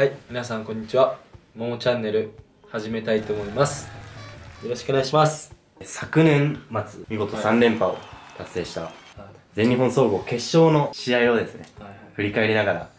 はい、皆さんこんにちは。ももチャンネル始めたいと思います。よろしくお願いします。昨年末、見事3連覇を達成した全日本総合決勝の試合をですね、振り返りながら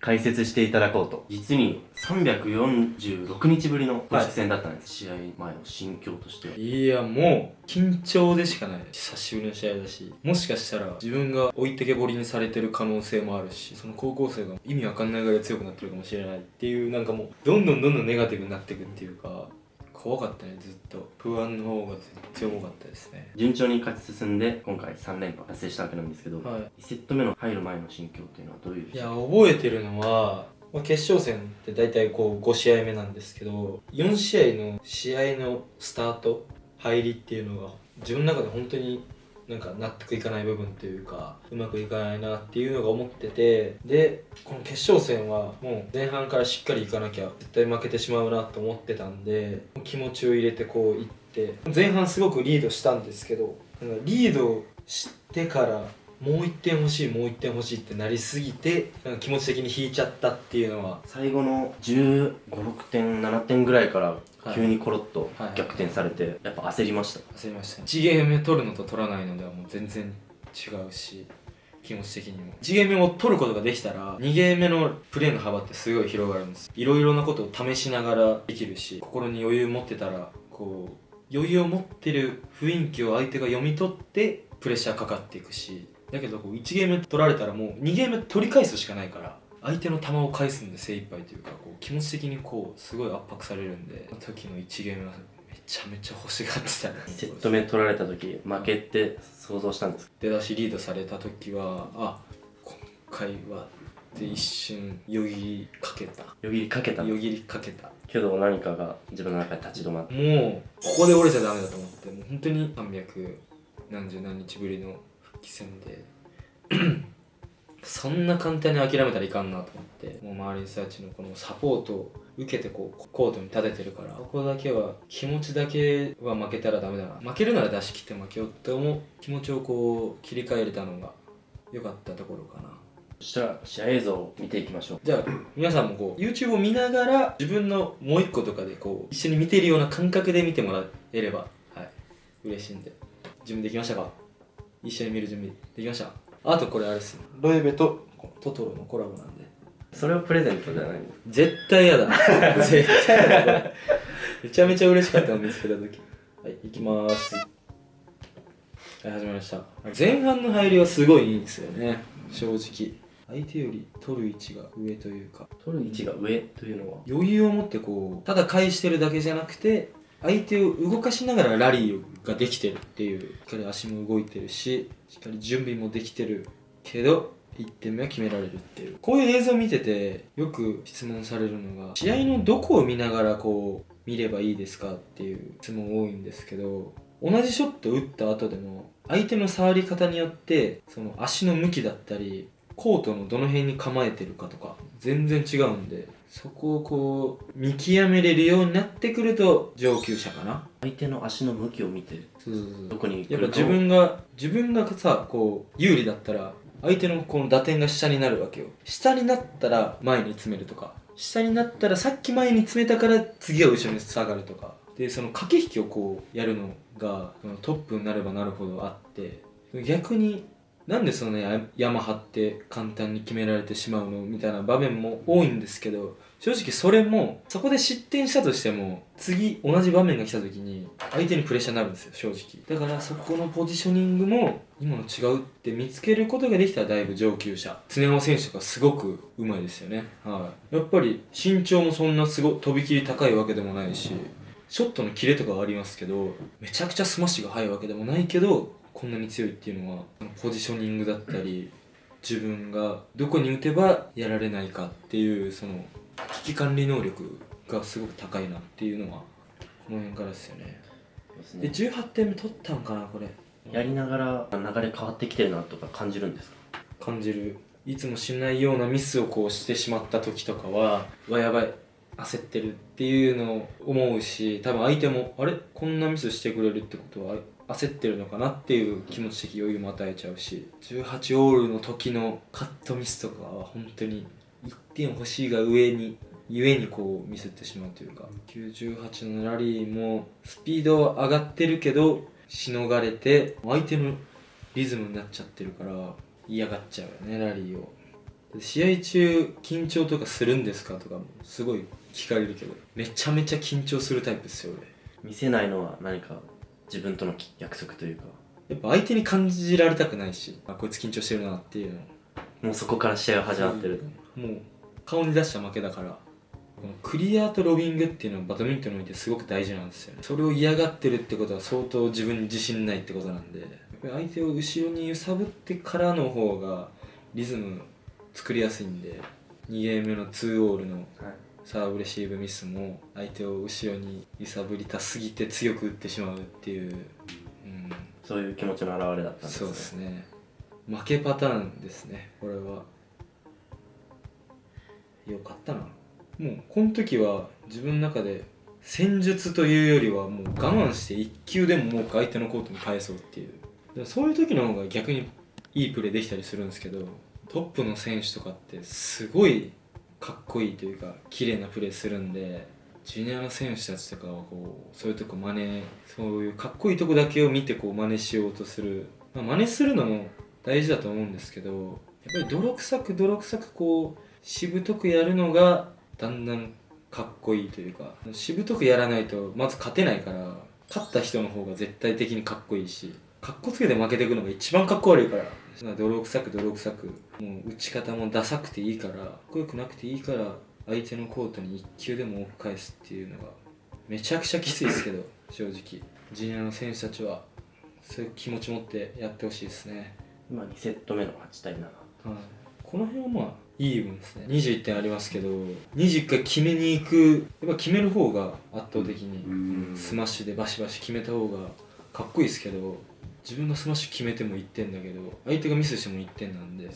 解説していただこうと。実に346日ぶりの公式戦だったんです、試合前の心境としては。いや、もう緊張でしかない。久しぶりの試合だし、もしかしたら自分が置いてけぼりにされてる可能性もあるし、その高校生が意味わかんないぐらい強くなってるかもしれないっていう、なんかもうどんどんネガティブになっていくっていうか、怖かったね。ずっと不安の方が強かったですね。順調に勝ち進んで今回3連覇達成したわけなんですけど、1セット目の入る前の心境っていうのはどういう？いや、覚えてるのは、決勝戦って大体こう5試合目なんですけど、4試合の試合のスタート入りっていうのが自分の中で本当になんか納得いかない部分というか、うまくいかないなっていうのが思ってて、でこの決勝戦はもう前半からしっかりいかなきゃ絶対負けてしまうなと思ってたんで、気持ちを入れてこういって、前半すごくリードしたんですけど、リードしてからもう1点欲しいもう1点欲しいってなりすぎて、なんか気持ち的に引いちゃったっていうのは。最後の15、6点、7点ぐらいから急にコロッと逆転されて、やっぱ焦りました。焦りましたね。1ゲーム目取るのと取らないのではもう全然違うし、気持ち的にも1ゲーム目を取ることができたら2ゲーム目のプレーの幅ってすごい広がるんです。いろいろなことを試しながらできるし、心に余裕持ってたらこう余裕を持ってる雰囲気を相手が読み取ってプレッシャーかかっていくし、だけどこう1ゲーム取られたらもう2ゲーム取り返すしかないから、相手の球を返すんで精一杯というか、こう気持ち的にこうすごい圧迫されるんで、その時の1ゲームはめちゃめちゃ欲しがってたね。セット目取られた時負けって想像したんですか？出だしリードされた時は、あ、今回はって一瞬よぎりかけたけど何かが自分の中で立ち止まって、もうここで折れちゃダメだと思って、もう本当に300何十何日ぶりの復帰戦でそんな簡単に諦めたらいかんなと思って、もう周りの人たちのこのサポートを受けてこうコートに立ててるから、ここだけは気持ちだけは負けたらダメだな、負けるなら出し切って負けようって思う気持ちをこう切り替えれたのが良かったところかな。そしたら試合映像を見ていきましょう。じゃあ皆さんもこう YouTube を見ながら自分のもう一個とかでこう一緒に見てるような感覚で見てもらえれば、はい、嬉しいんで。準備できましたか？一緒に見る準備できました？あとこれあれですね、ロエベとトトロのコラボなんで。それをプレゼントじゃないの？絶対やだ絶対やだこれめちゃめちゃ嬉しかったの見つけた時。はい、行きまーす。はい、始まりました。前半の入りはすごいいいんですよね、正直。相手より取る位置が上というか、取る位置が上というのは余裕を持ってこうただ返してるだけじゃなくて、相手を動かしながらラリーができてるっていう、しっかり足も動いてるし、しっかり準備もできてるけど1点目は決められるっていう。こういう映像を見ててよく質問されるのが、試合のどこを見ながらこう見ればいいですかっていう質問多いんですけど、同じショットを打った後でも相手の触り方によってその足の向きだったりコートのどの辺に構えてるかとか全然違うんで、そこをこう見極めれるようになってくると上級者かな。相手の足の向きを見て、どこに来やっぱるかを自分がさこう有利だったら相手のこの打点が下になるわけよ。下になったら前に詰めるとか、下になったらさっき前に詰めたから次は後ろに下がるとかで、その駆け引きをこうやるのがトップになればなるほどあって、逆になんでそのねヤマ張って簡単に決められてしまうのみたいな場面も多いんですけど、正直それもそこで失点したとしても次同じ場面が来た時に相手にプレッシャーになるんですよ、正直。だからそこのポジショニングも今の違うって見つけることができたらだいぶ上級者。常山選手とかすごくうまいですよね。はい、やっぱり身長もそんなすご飛び切り高いわけでもないし、ショットのキレとかはありますけど、めちゃくちゃスマッシュが速いわけでもないけどこんなに強いっていうのはポジショニングだったり、自分がどこに打てばやられないかっていうその危機管理能力がすごく高いなっていうのはこの辺からですよね。で18点目取ったんかなこれ。やりながら流れ変わってきてるなとか感じるんですか？感じる。いつもしないようなミスをこうしてしまった時とかはやばい焦ってるっていうのを思うし、多分相手もあれこんなミスしてくれるってことは焦ってるのかなっていう気持ち的余裕も与えちゃうし、18オールの時のカットミスとかは本当に1点欲しいが上にゆえにこうミスってしまうというか、98のラリーもスピードは上がってるけどしのがれて相手のリズムになっちゃってるから嫌がっちゃうよね、ラリーを。で試合中緊張とかするんですかとかもすごい聞かれるけど、めちゃめちゃ緊張するタイプですよ俺。見せないのは何か自分との約束というか、やっぱ相手に感じられたくないし、あこいつ緊張してるなっていうのもうそこから試合が始まってる。もう顔に出した負けだから、このクリアとロビングっていうのはバドミントンにおいてすごく大事なんですよね。それを嫌がってるってことは相当自分に自信ないってことなんで、やっぱり相手を後ろに揺さぶってからの方がリズム作りやすいんで、2ゲーム目の2オールのサーブレシーブミスも相手を後ろに揺さぶりたすぎて強く打ってしまうっていう、そういう気持ちの表れだったんですね。そうですね、負けパターンですねこれは。よかったな。もうこの時は自分の中で戦術というよりはもう我慢して1球でももう相手のコートに返そうっていう、でもそういう時の方が逆にいいプレーできたりするんですけど、トップの選手とかってすごいかっこいいというか綺麗なプレーするんで、ジュニアの選手たちとかはこうそういうとこそういうかっこいいとこだけを見てこう真似しようとする、真似するのも大事だと思うんですけど、やっぱり泥臭くこうしぶとくやるのがだんだんかっこいいというか、しぶとくやらないとまず勝てないから、勝った人の方が絶対的にかっこいいし、かっこつけて負けていくのが一番かっこ悪いから、泥臭くもう打ち方もダサくていいから、かっこよくなくていいから相手のコートに1球でも多く返すっていうのがめちゃくちゃきついですけど正直ジュニアの選手たちはそういう気持ち持ってやってほしいですね。今2セット目の8対7、この辺はまあいい分ですね。21点ありますけど21回決めに行く、やっぱ決める方が圧倒的にスマッシュでバシバシ決めた方がかっこいいですけど、自分のスマッシュ決めても1点だけど相手がミスしても1点なんで、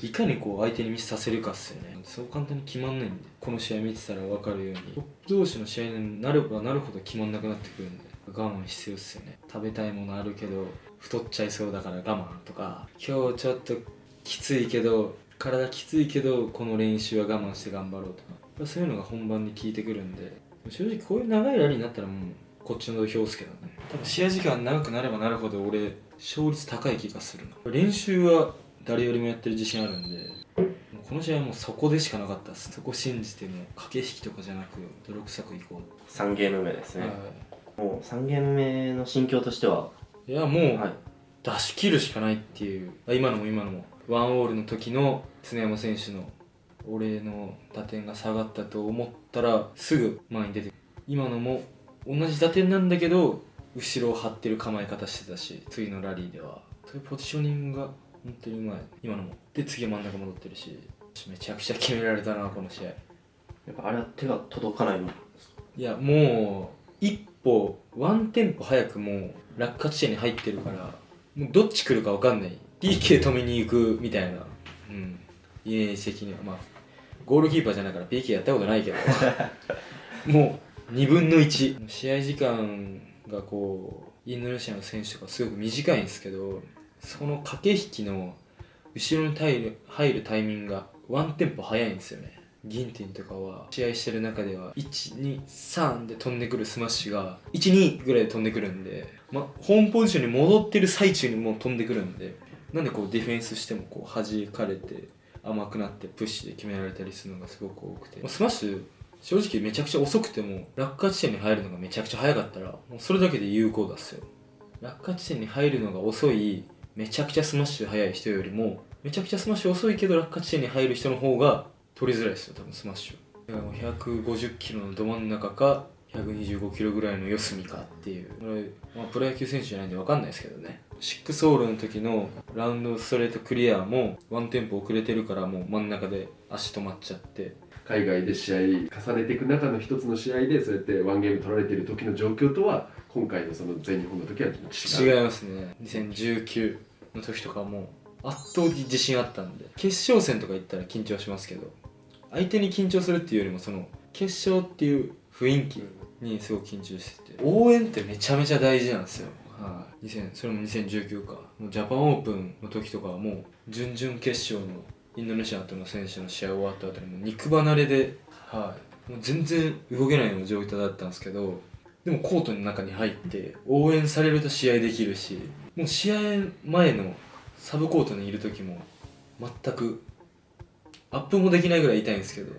いかにこう相手にミスさせるかっすよね。そう簡単に決まんないんで、この試合見てたら分かるようにトップ同士の試合になればなるほど決まんなくなってくるんで、我慢必要っすよね。食べたいものあるけど太っちゃいそうだから我慢とか、今日ちょっときついけど体きついけどこの練習は我慢して頑張ろうとか、そういうのが本番に効いてくるんで、正直こういう長いラリーになったらもうこっちの土俵っすけどね。多分試合時間長くなればなるほど俺勝率高い気がするな。練習は誰よりもやってる自信あるんで、この試合はもうそこでしかなかったです。そこ信じても駆け引きとかじゃなく泥臭くいこう。3ゲーム目ですね、はい、もう3ゲーム目の心境としては、いやもう出し切るしかないっていう、今のもワンオールの時の常山選手の俺の打点が下がったと思ったらすぐ前に出て、今のも同じ打点なんだけど後ろを張ってる構え方してたし、次のラリーではそういうポジショニングが本当にうまい。今のもで次真ん中戻ってるし、めちゃくちゃ決められたなこの試合。やっぱあれは手が届かないもん。いやもう一歩ワンテンポ早くもう落下地点に入ってるから、もうどっち来るか分かんない、 PK 止めに行くみたいな、イメージ的にはまあゴールキーパーじゃないから PK やったことないけどもう2分の1、試合時間がこうインドネシアの選手とかすごく短いんですけど、その駆け引きの後ろに入るタイミングがワンテンポ早いんですよね。ギンティンとかは試合してる中では 1,2,3 で飛んでくるスマッシュが 1,2 ぐらいで飛んでくるんで、ホームポジションに戻ってる最中にもう飛んでくるんで、なんでこうディフェンスしてもこう弾かれて甘くなってプッシュで決められたりするのがすごく多くて、スマッシュ正直めちゃくちゃ遅くても落下地点に入るのがめちゃくちゃ早かったらもうそれだけで有効だっすよ。落下地点に入るのが遅いめちゃくちゃスマッシュ速い人よりもめちゃくちゃスマッシュ遅いけど落下地点に入る人の方が取りづらいですよ多分スマッシュ。だからもう150キロのど真ん中か125キロぐらいの四隅かっていう、これ、プロ野球選手じゃないんで分かんないですけどね。6オールの時のラウンドストレートクリアもワンテンポ遅れてるからもう真ん中で足止まっちゃって、海外で試合重ねていく中の一つの試合でそうやってワンゲーム取られている時の状況とは今回のその全日本の時は違う。違いますね。2019の時とかはもう圧倒的自信あったんで、決勝戦とか行ったら緊張しますけど、相手に緊張するっていうよりもその決勝っていう雰囲気にすごく緊張してて、応援ってめちゃめちゃ大事なんですよ。それも2019か、もうジャパンオープンの時とかはもう準々決勝のインドネシアとの選手の試合終わった後にもう肉離れではいもう全然動けないような状態だったんですけど、でもコートの中に入って応援されると試合できるし、もう試合前のサブコートにいる時も全くアップもできないぐらい痛いんですけど、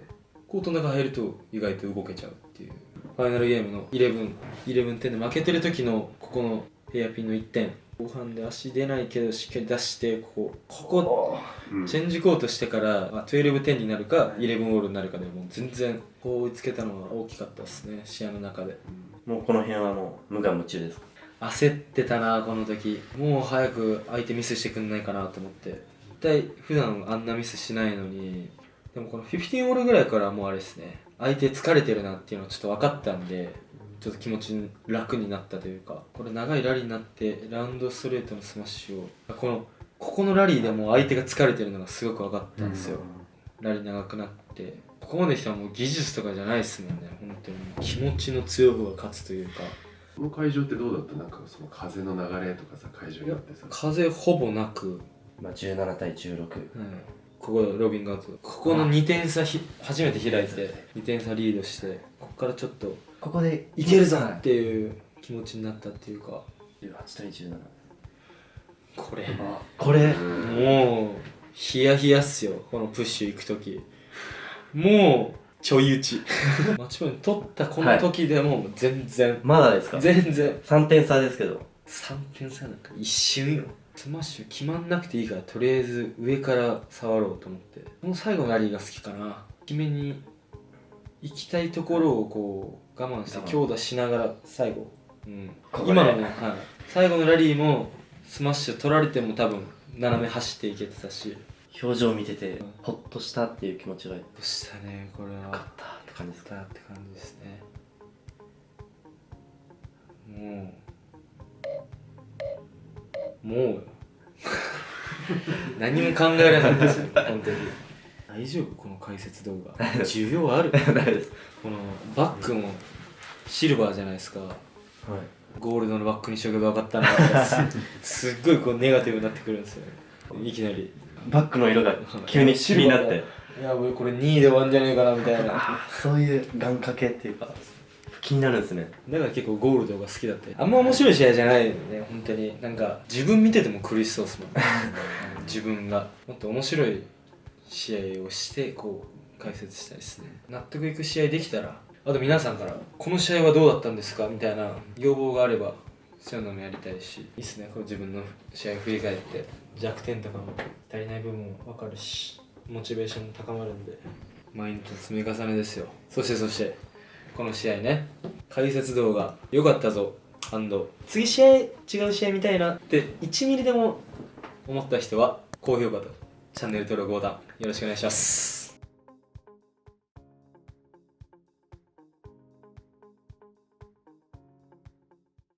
コートの中入ると意外と動けちゃうっていう。ファイナルゲームの11点で負けてる時のここのヘアピンの1点、後半で足出ないけどしっかり出して、ここチェンジコートしてから、12点になるか11オールになるかでもう全然こう追いつけたのは大きかったですね、試合の中で。もうこの辺はもう無我夢中ですか？焦ってたなこの時。もう早く相手ミスしてくんないかなと思って、絶対普段あんなミスしないのに。でもこの15オールぐらいからもうあれですね、相手疲れてるなっていうのはちょっと分かったんで、ちょっと気持ち楽になったというか、これ長いラリーになってラウンドストレートのスマッシュをここのラリーでも相手が疲れてるのがすごく分かったんですよ。ラリー長くなってここまで来たらもう技術とかじゃないですもんね、本当に気持ちの強い方が勝つというか。この会場ってどうだった？なんかその風の流れとかさ、会場によってさ。風ほぼなく、17対16、ここロビングアウト、ここの2点差初めて開いて2点差リードして、ここからちょっとここでいけるぞっていう気持ちになったっていうか。18対17、これもうヒヤヒヤっすよ、このプッシュ行く時。もうちょい打ちマッチポイント取ったこの時でも全然、まだですか？全然3点差ですけど。3点差なんか一瞬よ。スマッシュ決まんなくていいから、とりあえず上から触ろうと思って、この最後のラリーが好きかな。決めに行きたいところをこう我慢して強打しながら最後、今のね、最後のラリーもスマッシュ取られても多分斜め走っていけてたし、表情見ててホッとしたっていう気持ちがよどうしたね、これはかったって感じですか？って感じですね。もう何も考えられないんですよ本当に。大丈夫この解説動画需要ある大丈夫です。このバッグもシルバーじゃないですか、ゴールドのバッグにしとけばよかったなすっごいこうネガティブになってくるんですよね、いきなりバッグの色が急にシルになって、いやもうこれ2位で終わんじゃねえかなみたいなそういう願掛けっていうか気になるんですね。だから結構ゴールドが好きだったり、あんま面白い試合じゃないよね本当に。なんか自分見てても苦しそうですもん自分がもっと面白い試合をしてこう解説したいですね。納得いく試合できたら、あと皆さんからこの試合はどうだったんですかみたいな要望があればそういうのもやりたいし、いいっすね、こう自分の試合を振り返って弱点とかも足りない部分も分かるし、モチベーションも高まるんで、毎日の積み重ねですよ。そしてこの試合ね、解説動画良かったぞ次違う試合見たいなって1ミリでも思った人は高評価とチャンネル登録ボタンよろしくお願いします。